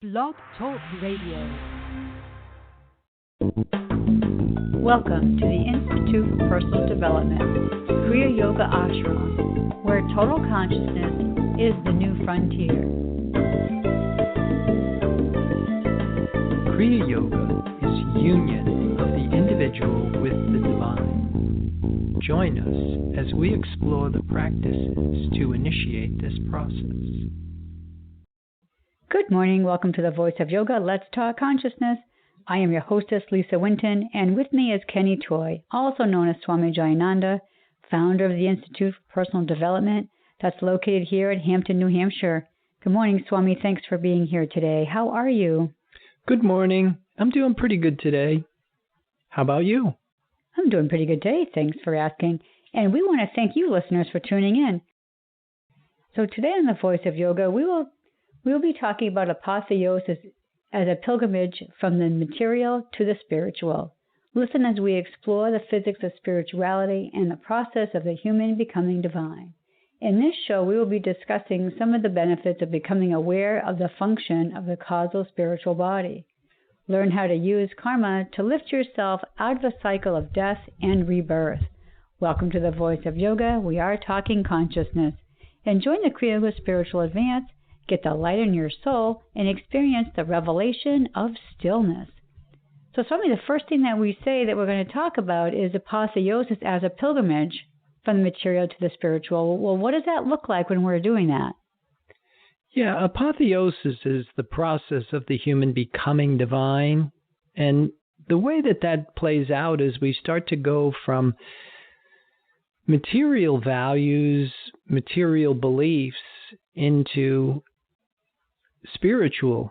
Blog Talk Radio. Welcome to the Institute for Personal Development, Kriya Yoga Ashram, where total consciousness is the new frontier. Kriya Yoga is union of the individual with the divine. Join us as we explore the practices to initiate this process. Good morning. Welcome to the Voice of Yoga. Let's Talk Consciousness. I am your hostess, Lisa Winton, and with me is Kenny Toy, also known as Swami Jayananda, founder of the Institute for Personal Development that's located here in Hampton, New Hampshire. Good morning, Swami. Thanks for being here today. How are you? Good morning. I'm doing pretty good today. How about you? I'm doing pretty good today. Thanks for asking. And we want to thank you, listeners, for tuning in. So today on the Voice of Yoga, we'll be talking about apotheosis as a pilgrimage from the material to the spiritual. Listen as we explore the physics of spirituality and the process of the human becoming divine. In this show, we will be discussing some of the benefits of becoming aware of the function of the causal spiritual body. Learn how to use karma to lift yourself out of the cycle of death and rebirth. Welcome to the Voice of Yoga. We are talking consciousness. And join the Kriya Yoga Spiritual Advance. Get the light in your soul and experience the revelation of stillness. So, Swami, the first thing that we say that we're going to talk about is apotheosis as a pilgrimage from the material to the spiritual. Well, what does that look like when we're doing that? Yeah, apotheosis is the process of the human becoming divine. And the way that plays out is we start to go from material values, material beliefs, into spiritual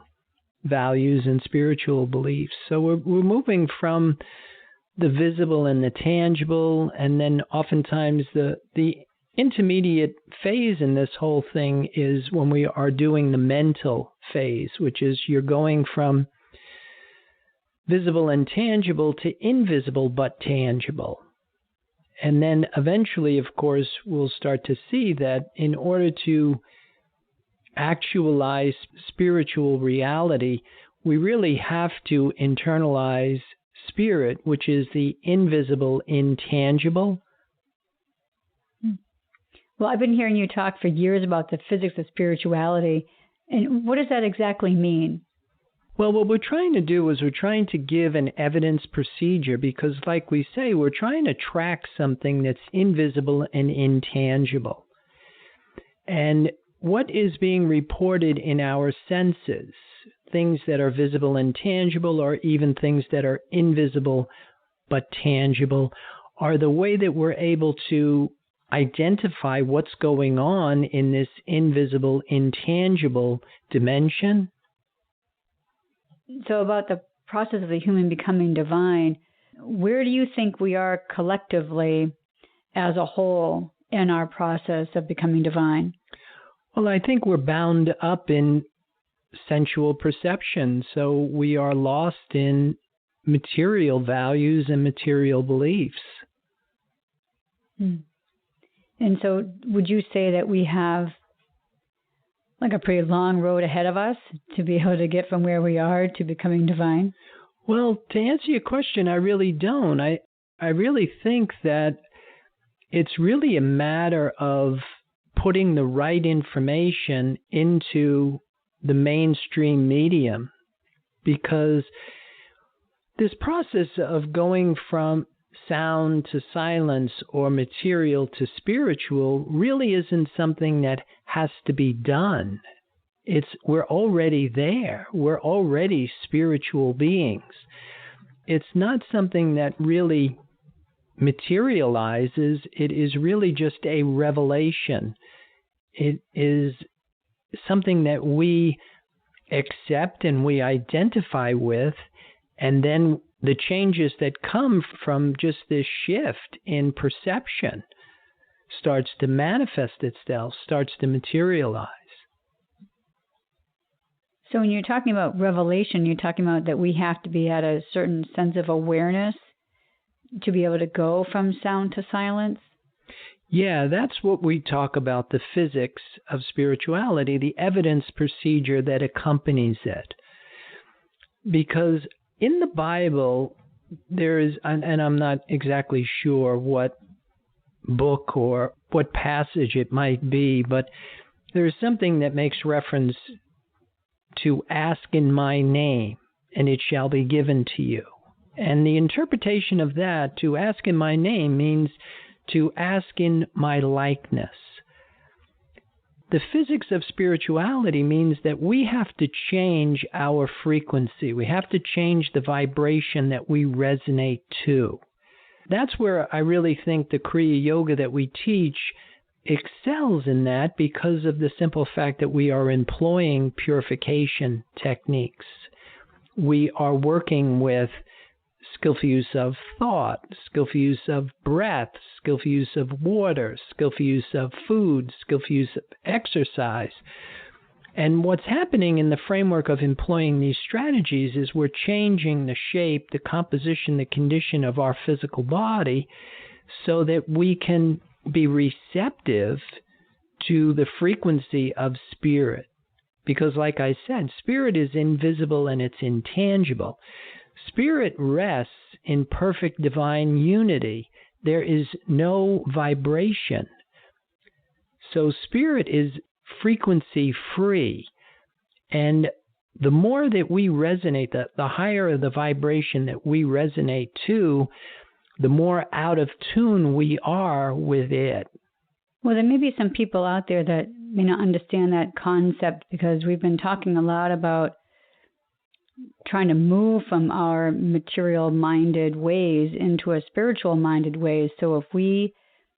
values and spiritual beliefs. So we're moving from the visible and the tangible, and then oftentimes the intermediate phase in this whole thing is when we are doing the mental phase, which is you're going from visible and tangible to invisible but tangible. And then eventually, of course, we'll start to see that in order to actualize spiritual reality, we really have to internalize spirit, which is the invisible, intangible. Well, I've been hearing you talk for years about the physics of spirituality. And what does that exactly mean? Well, what we're trying to do is we're trying to give an evidence procedure because, like we say, we're trying to track something that's invisible and intangible. And what is being reported in our senses, things that are visible and tangible, or even things that are invisible but tangible, are the way that we're able to identify what's going on in this invisible, intangible dimension. So about the process of the human becoming divine, where do you think we are collectively as a whole in our process of becoming divine? Well, I think we're bound up in sensual perception, so we are lost in material values and material beliefs. And so would you say that we have like a pretty long road ahead of us to be able to get from where we are to becoming divine? Well, to answer your question, I really don't. I really think that it's really a matter of putting the right information into the mainstream medium, because this process of going from sound to silence or material to spiritual really isn't something that has to be done. We're already there. We're already spiritual beings. It's not something that really materializes. It is really just a revelation. It is something that we accept and we identify with, and then the changes that come from just this shift in perception starts to manifest itself, starts to materialize. So when you're talking about revelation, you're talking about that we have to be at a certain sense of awareness to be able to go from sound to silence? Yeah, that's what we talk about, the physics of spirituality, the evidence procedure that accompanies it. because in the Bible, there is, and I'm not exactly sure what book or what passage it might be, but there is something that makes reference to ask in my name, and it shall be given to you. And the interpretation of that, to ask in my name, means to ask in my likeness. The physics of spirituality means that we have to change our frequency. We have to change the vibration that we resonate to. That's where I really think the Kriya Yoga that we teach excels in that, because of the simple fact that we are employing purification techniques. We are working with skillful use of thought, skillful use of breath, skillful use of water, skillful use of food, skillful use of exercise. And what's happening in the framework of employing these strategies is we're changing the shape, the composition, the condition of our physical body so that we can be receptive to the frequency of spirit. Because like I said, spirit is invisible and it's intangible. Spirit rests in perfect divine unity. There is no vibration. So spirit is frequency free. And the more that we resonate, the higher the vibration that we resonate to, the more out of tune we are with it. Well, there may be some people out there that may not understand that concept, because we've been talking a lot about trying to move from our material-minded ways into a spiritual-minded ways. So if we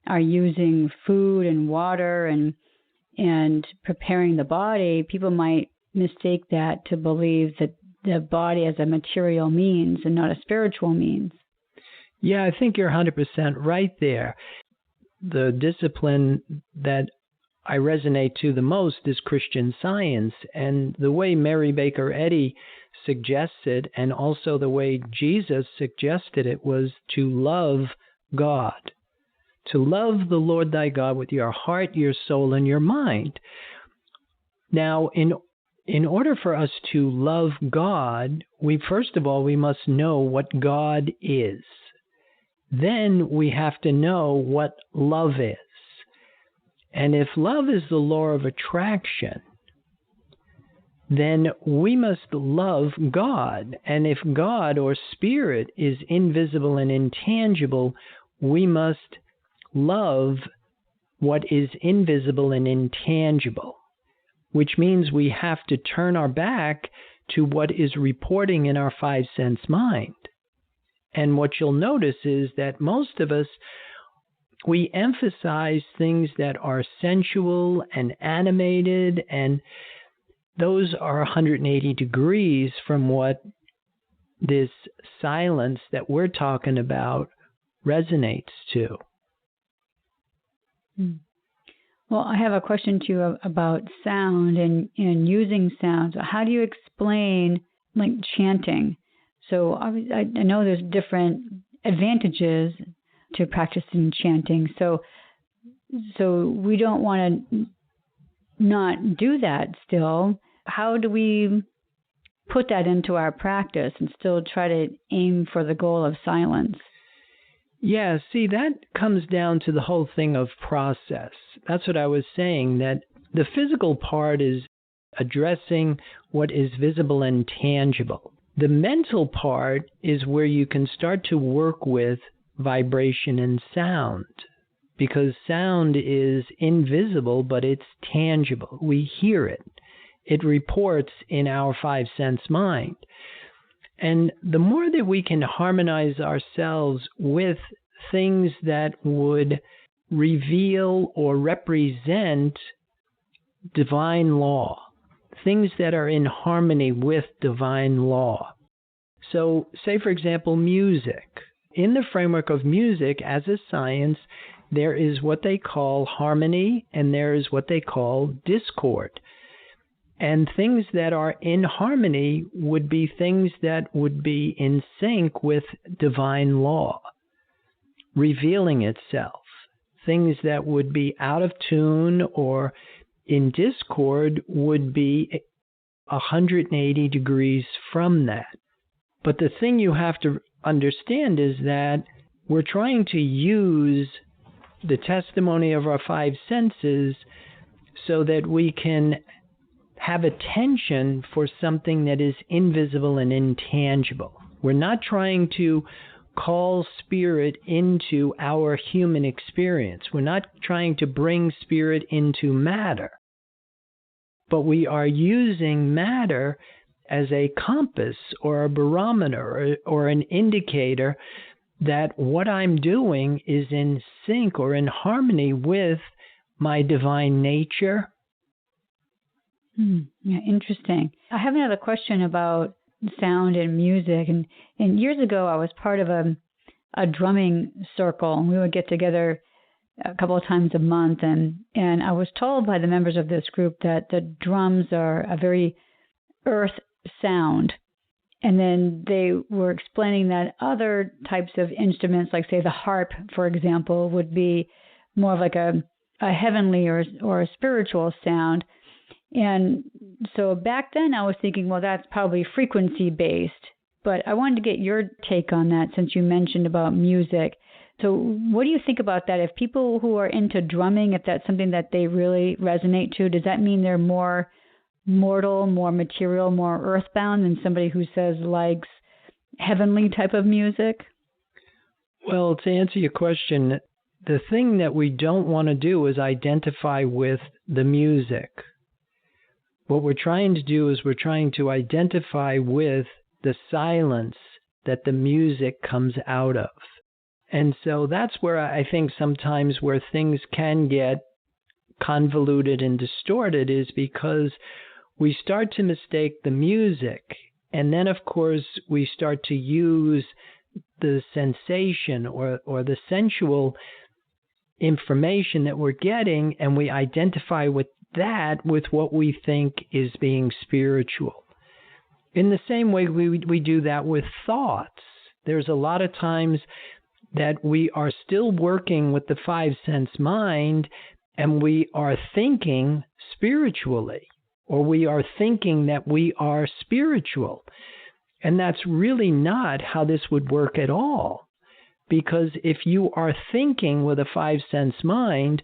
are using food and water and preparing the body, people might mistake that to believe that the body as a material means and not a spiritual means. Yeah, I think you're 100% right there. The discipline that I resonate to the most is Christian Science, and the way Mary Baker Eddy suggests it, and also the way Jesus suggested it, was to love God, to love the Lord thy God with your heart, your soul, and your mind. Now, in order for us to love God, first of all, we must know what God is. Then we have to know what love is. And if love is the law of attraction, then we must love God. And if God or spirit is invisible and intangible, we must love what is invisible and intangible, which means we have to turn our back to what is reporting in our five sense mind. And what you'll notice is that most of us, we emphasize things that are sensual and animated, and those are 180 degrees from what this silence that we're talking about resonates to. Well, I have a question to you about sound and using sound. So how do you explain like chanting? So I know there's different advantages to practicing chanting. So we don't want to not do that still. How do we put that into our practice and still try to aim for the goal of silence? Yeah, see, that comes down to the whole thing of process. That's what I was saying, that the physical part is addressing what is visible and tangible. The mental part is where you can start to work with vibration and sound, because sound is invisible, but it's tangible. We hear it. It reports in our five sense mind. And the more that we can harmonize ourselves with things that would reveal or represent divine law, things that are in harmony with divine law. So, say, for example, music. In the framework of music as a science, there is what they call harmony and there is what they call discord. And things that are in harmony would be things that would be in sync with divine law, revealing itself. Things that would be out of tune or in discord would be 180 degrees from that. But the thing you have to understand is that we're trying to use the testimony of our five senses so that we can have attention for something that is invisible and intangible. We're not trying to call spirit into our human experience. We're not trying to bring spirit into matter. But we are using matter as a compass or a barometer or an indicator that what I'm doing is in sync or in harmony with my divine nature. Yeah, interesting. I have another question about sound and music. And years ago, I was part of a drumming circle, and we would get together a couple of times a month. And I was told by the members of this group that the drums are a very earth sound. And then they were explaining that other types of instruments, like, say, the harp, for example, would be more of like a heavenly or a spiritual sound. And so back then I was thinking, well, that's probably frequency-based. But I wanted to get your take on that since you mentioned about music. So what do you think about that? If people who are into drumming, if that's something that they really resonate to, does that mean they're more mortal, more material, more earthbound than somebody who says likes heavenly type of music? Well, to answer your question, the thing that we don't want to do is identify with the music. What we're trying to do is we're trying to identify with the silence that the music comes out of. And so that's where I think sometimes where things can get convoluted and distorted is because we start to mistake the music, and then, of course, we start to use the sensation or the sensual information that we're getting, and we identify with that with what we think is being spiritual. In the same way we do that with thoughts. There's a lot of times that we are still working with the five sense mind, and we are thinking spiritually, or we are thinking that we are spiritual. And that's really not how this would work at all. Because if you are thinking with a five sense mind,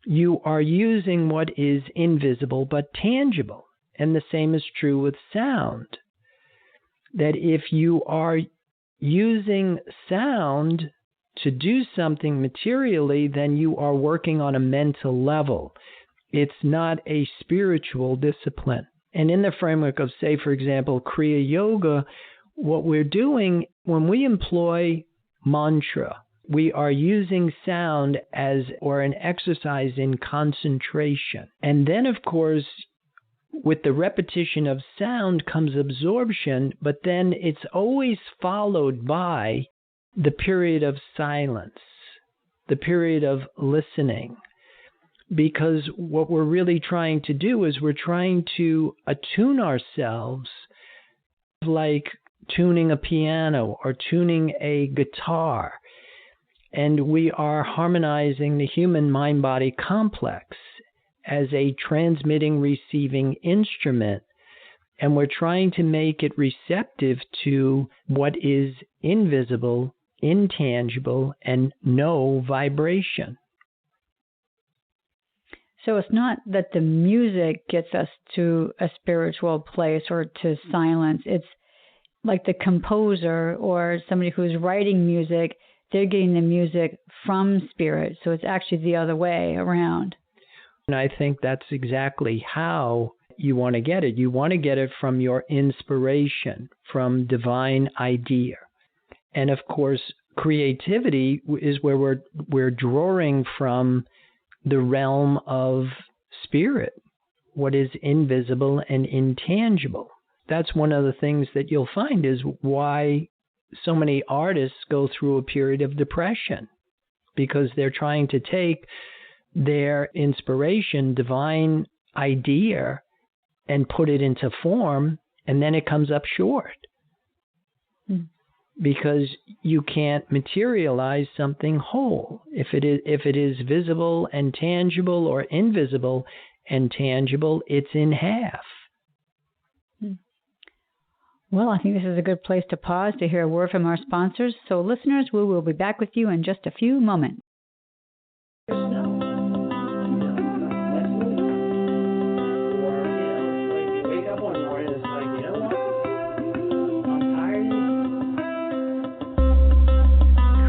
you are using what is invisible but tangible. And the same is true with sound. That if you are using sound to do something materially, then you are working on a mental level. It's not a spiritual discipline. And in the framework of, say, for example, Kriya Yoga, what we're doing when we employ mantra, we are using sound or an exercise in concentration. And then, of course, with the repetition of sound comes absorption, but then it's always followed by the period of silence, the period of listening. Because what we're really trying to do is we're trying to attune ourselves like tuning a piano or tuning a guitar. And we are harmonizing the human mind-body complex as a transmitting, receiving instrument. And we're trying to make it receptive to what is invisible, intangible, and no vibration. So it's not that the music gets us to a spiritual place or to silence. It's like the composer or somebody who's writing music, they're getting the music from spirit. So it's actually the other way around. And I think that's exactly how you want to get it. You want to get it from your inspiration, from divine idea. And of course, creativity is where we're drawing from the realm of spirit, what is invisible and intangible. That's one of the things that you'll find is why so many artists go through a period of depression, because they're trying to take their inspiration, divine idea, and put it into form, and then it comes up short. Because you can't materialize something whole. If it is visible and tangible or invisible and tangible, it's in half. Well, I think this is a good place to pause to hear a word from our sponsors. So, listeners, we will be back with you in just a few moments.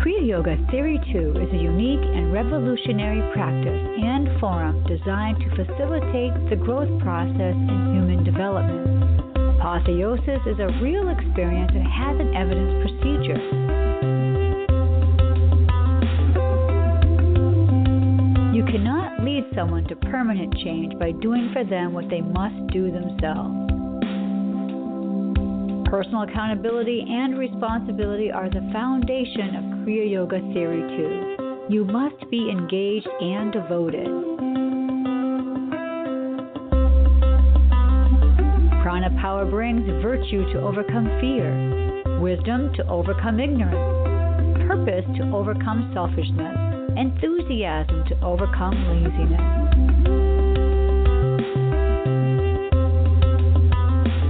Kriya Yoga Theory 2 is a unique and revolutionary practice and forum designed to facilitate the growth process in human development. Apotheosis is a real experience and has an evidence procedure. You cannot lead someone to permanent change by doing for them what they must do themselves. Personal accountability and responsibility are the foundation of Kriya Yoga Theory 2. You must be engaged and devoted. Prana power brings virtue to overcome fear, wisdom to overcome ignorance, purpose to overcome selfishness, enthusiasm to overcome laziness.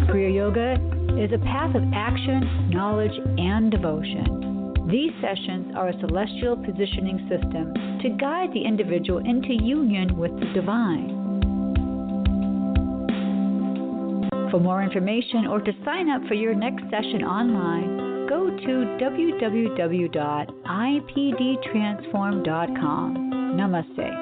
Kriya Yoga is a path of action, knowledge, and devotion. These sessions are a celestial positioning system to guide the individual into union with the divine. For more information or to sign up for your next session online, go to www.ipdtransform.com. Namaste.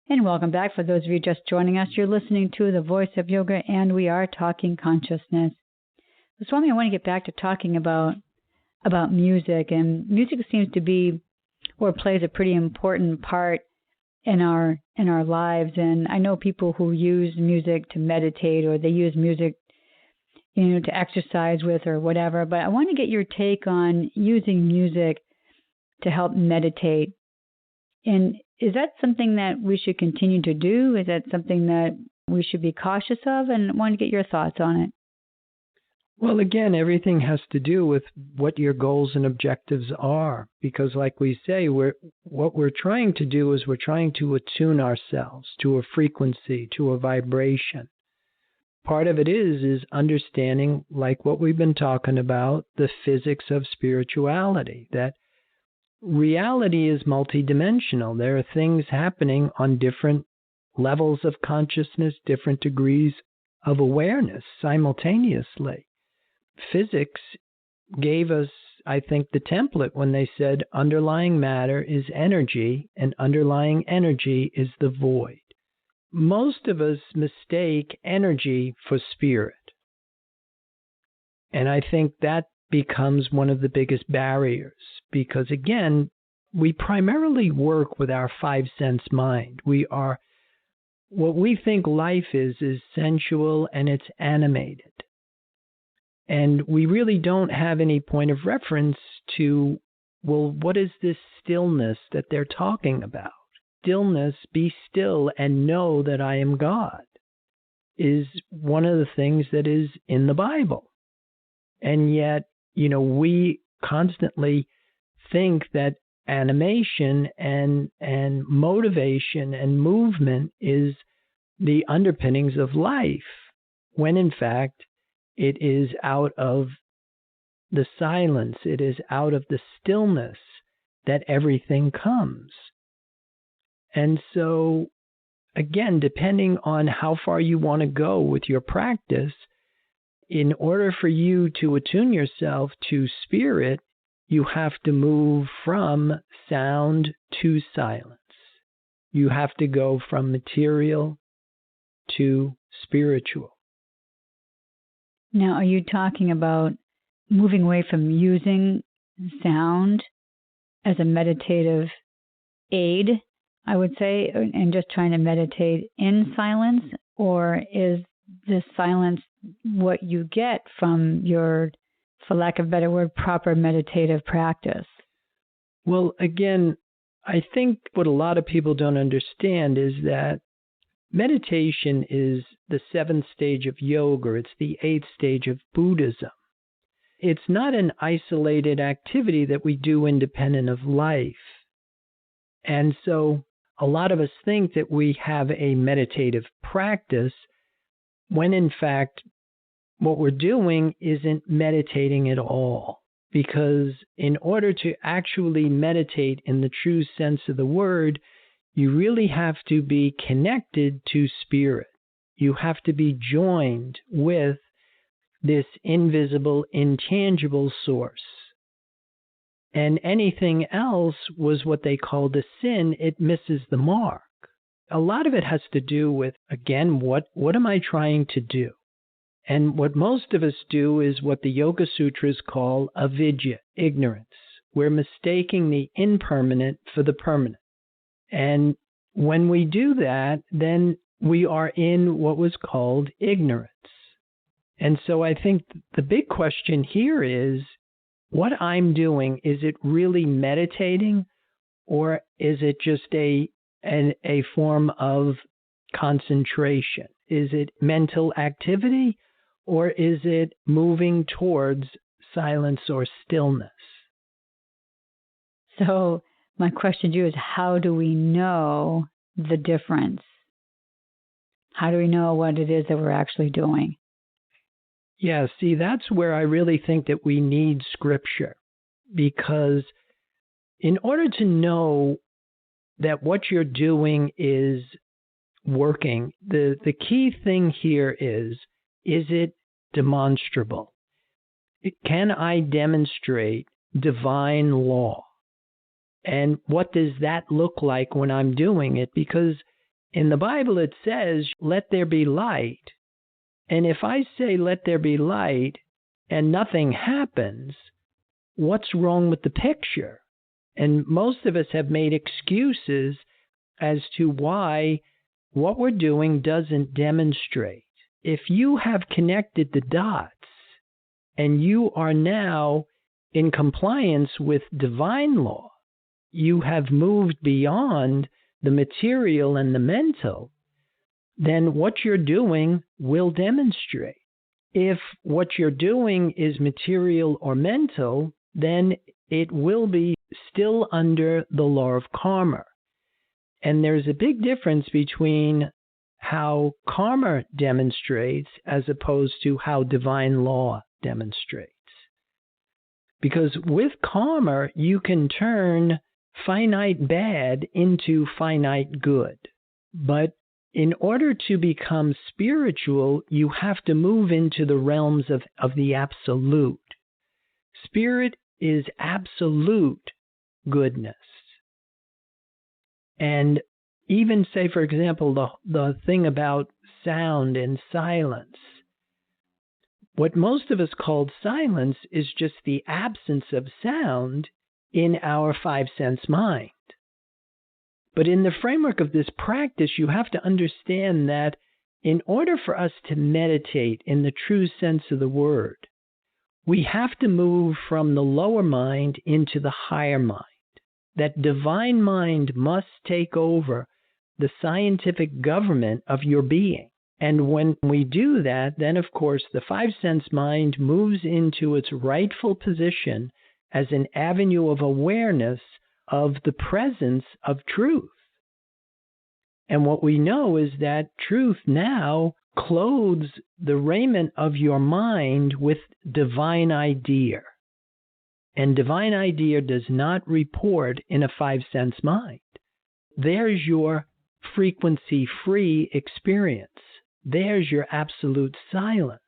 And welcome back. For those of you just joining us, you're listening to The Voice of Yoga, and we are talking consciousness. So, Swami, I want to get back to talking about music, and music seems to be or plays a pretty important part in our lives. And I know people who use music to meditate, or they use music, to exercise with or whatever. But I want to get your take on using music to help meditate. And is that something that we should continue to do? Is that something that we should be cautious of? And I want to get your thoughts on it. Well, again, everything has to do with what your goals and objectives are. Because like we say, what we're trying to do is we're trying to attune ourselves to a frequency, to a vibration. Part of it is understanding, like what we've been talking about, the physics of spirituality, that reality is multidimensional. There are things happening on different levels of consciousness, different degrees of awareness simultaneously. Physics gave us, I think, the template when they said underlying matter is energy and underlying energy is the void. Most of us mistake energy for spirit. And I think that becomes one of the biggest barriers because, again, we primarily work with our five-sense mind. What we think life is sensual and it's animated. And we really don't have any point of reference to, well, what is this stillness that they're talking about? Stillness, be still and know that I am God, is one of the things that is in the Bible. And yet, we constantly think that animation and motivation and movement is the underpinnings of life, when in fact, it is out of the silence, it is out of the stillness that everything comes. And so, again, depending on how far you want to go with your practice, in order for you to attune yourself to spirit, you have to move from sound to silence. You have to go from material to spiritual. Now, are you talking about moving away from using sound as a meditative aid, I would say, and just trying to meditate in silence? Or is the silence what you get from your, for lack of a better word, proper meditative practice? Well, again, I think what a lot of people don't understand is that meditation is the seventh stage of yoga. It's the eighth stage of Buddhism. it's not an isolated activity that we do independent of life. And so a lot of us think that we have a meditative practice when in fact what we're doing isn't meditating at all. Because in order to actually meditate in the true sense of the word, you really have to be connected to spirit. You have to be joined with this invisible, intangible source. And anything else was what they called a sin. It misses the mark. A lot of it has to do with, again, what am I trying to do? And what most of us do is what the Yoga Sutras call avidya, ignorance. We're mistaking the impermanent for the permanent. And when we do that, then we are in what was called ignorance. And so I think the big question here is, what I'm doing, is it really meditating, or is it just a form of concentration? Is it mental activity, or is it moving towards silence or stillness? So my question to you is, how do we know the difference? How do we know what it is that we're actually doing? Yeah, see, that's where I really think that we need scripture, because in order to know that what you're doing is working, the key thing here is it demonstrable? Can I demonstrate divine law? And what does that look like when I'm doing it? Because in the Bible it says, let there be light. And if I say, let there be light, and nothing happens, what's wrong with the picture? And most of us have made excuses as to why what we're doing doesn't demonstrate. If you have connected the dots and you are now in compliance with divine law, you have moved beyond the material and the mental, then what you're doing will demonstrate. If what you're doing is material or mental, then it will be still under the law of karma. And there's a big difference between how karma demonstrates as opposed to how divine law demonstrates. Because with karma, you can turn finite bad into finite good. But in order to become spiritual, you have to move into the realms of the absolute. Spirit is absolute goodness. And even say, for example, the thing about sound and silence. What most of us call silence is just the absence of sound in our five-sense mind. But in the framework of this practice, you have to understand that in order for us to meditate in the true sense of the word, we have to move from the lower mind into the higher mind. That divine mind must take over the scientific government of your being. And when we do that, then of course the five-sense mind moves into its rightful position as an avenue of awareness of the presence of truth. And what we know is that truth now clothes the raiment of your mind with divine idea. And divine idea does not report in a five-sense mind. There's your frequency-free experience. There's your absolute silence.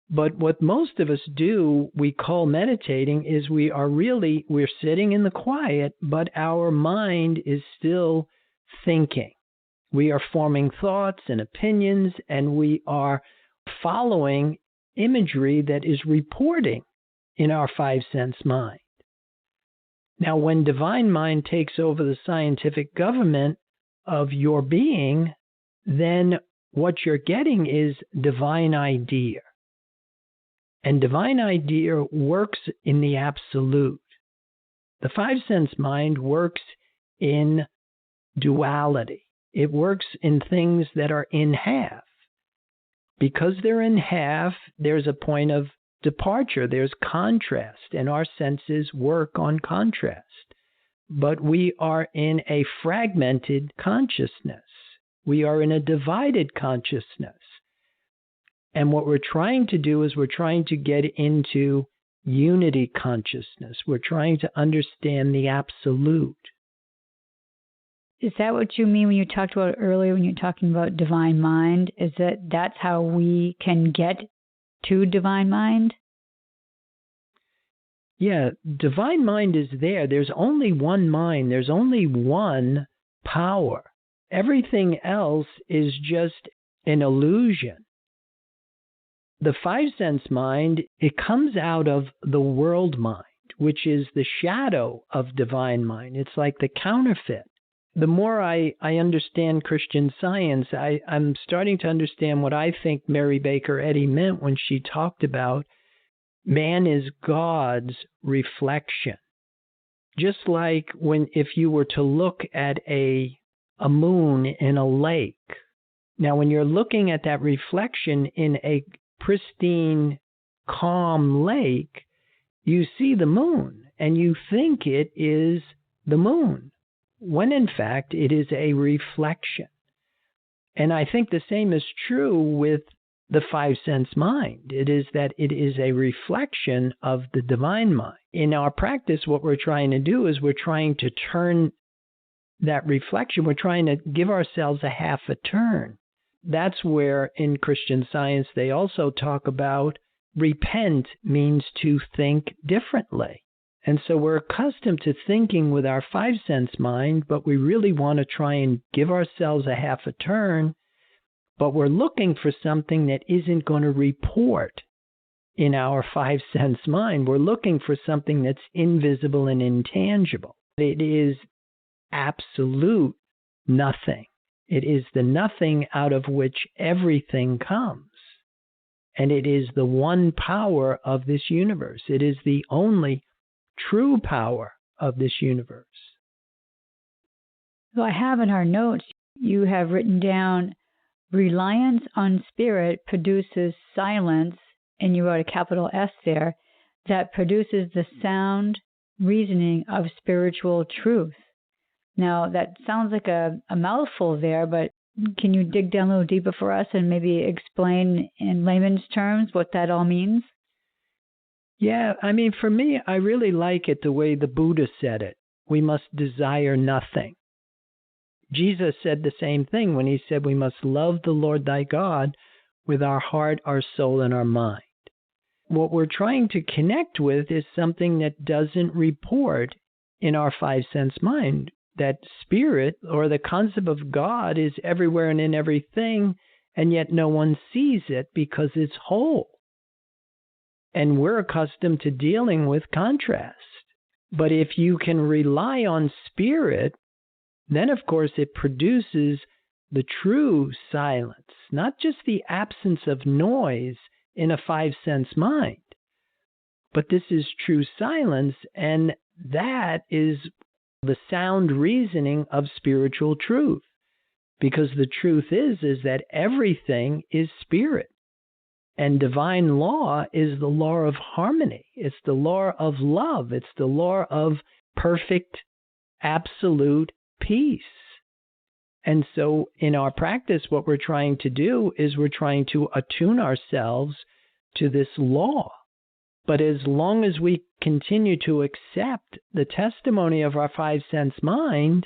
But what most of us do, we call meditating, is we're sitting in the quiet, but our mind is still thinking. We are forming thoughts and opinions, and we are following imagery that is reporting in our five-sense mind. Now, when divine mind takes over the scientific government of your being, then what you're getting is divine idea. And divine idea works in the absolute. The five-sense mind works in duality. It works in things that are in half. Because they're in half, there's a point of departure, there's contrast, and our senses work on contrast. But we are in a fragmented consciousness. We are in a divided consciousness. And what we're trying to do is we're trying to get into unity consciousness. We're trying to understand the absolute. Is that what you mean when you talked about earlier when you're talking about divine mind? Is that's how we can get to divine mind? Yeah, divine mind is there. There's only one mind. There's only one power. Everything else is just an illusion. The five sense mind, it comes out of the world mind, which is the shadow of divine mind. It's like the counterfeit. The more I understand Christian Science, I'm starting to understand what I think Mary Baker Eddy meant when she talked about man is God's reflection. Just like if you were to look at a moon in a lake. Now, when you're looking at that reflection in a pristine, calm lake, you see the moon and you think it is the moon, when in fact it is a reflection. And I think the same is true with the five sense mind. It is that it is a reflection of the divine mind. In our practice, what we're trying to do is we're trying to turn that reflection, we're trying to give ourselves a half a turn. That's where in Christian Science they also talk about repent means to think differently. And so we're accustomed to thinking with our five sense mind, but we really want to try and give ourselves a half a turn, but we're looking for something that isn't going to report in our five sense mind. We're looking for something that's invisible and intangible. It is absolute nothing. It is the nothing out of which everything comes. And it is the one power of this universe. It is the only true power of this universe. So I have in our notes, you have written down, reliance on spirit produces silence, and you wrote a capital S there, that produces the sound reasoning of spiritual truth. Now, that sounds like a mouthful there, but can you dig down a little deeper for us and maybe explain in layman's terms what that all means? Yeah, I mean, for me, I really like it the way the Buddha said it. We must desire nothing. Jesus said the same thing when he said we must love the Lord thy God with our heart, our soul, and our mind. What we're trying to connect with is something that doesn't report in our five sense mind. That spirit or the concept of God is everywhere and in everything, and yet no one sees it because it's whole. And we're accustomed to dealing with contrast. But if you can rely on spirit, then of course it produces the true silence, not just the absence of noise in a five sense mind. But this is true silence, and that is the sound reasoning of spiritual truth. Because the truth is that everything is spirit. And divine law is the law of harmony. It's the law of love. It's the law of perfect, absolute peace. And so in our practice, what we're trying to do is we're trying to attune ourselves to this law. But as long as we continue to accept the testimony of our five sense mind,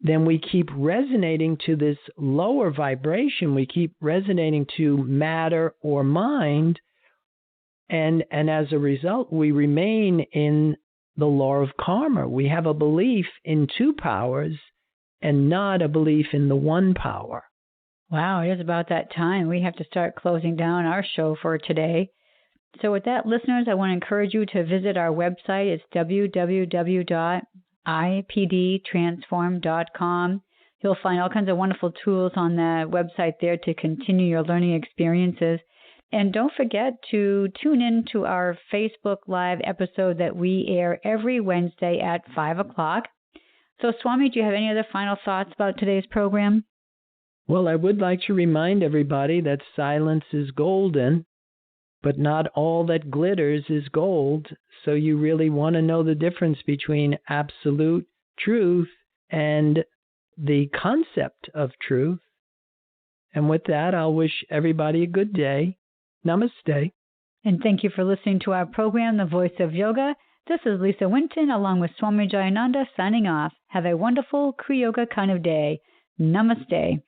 then we keep resonating to this lower vibration. We keep resonating to matter or mind. And as a result, we remain in the law of karma. We have a belief in two powers and not a belief in the one power. Wow, it is about that time. We have to start closing down our show for today. So with that, listeners, I want to encourage you to visit our website. It's www.ipdtransform.com. You'll find all kinds of wonderful tools on the website there to continue your learning experiences. And don't forget to tune in to our Facebook Live episode that we air every Wednesday at 5 o'clock. So, Swami, do you have any other final thoughts about today's program? Well, I would like to remind everybody that silence is golden. but not all that glitters is gold. So you really want to know the difference between absolute truth and the concept of truth. And with that, I'll wish everybody a good day. Namaste. And thank you for listening to our program, The Voice of Yoga. This is Lisa Winton, along with Swami Jayananda, signing off. Have a wonderful Kriya Yoga kind of day. Namaste.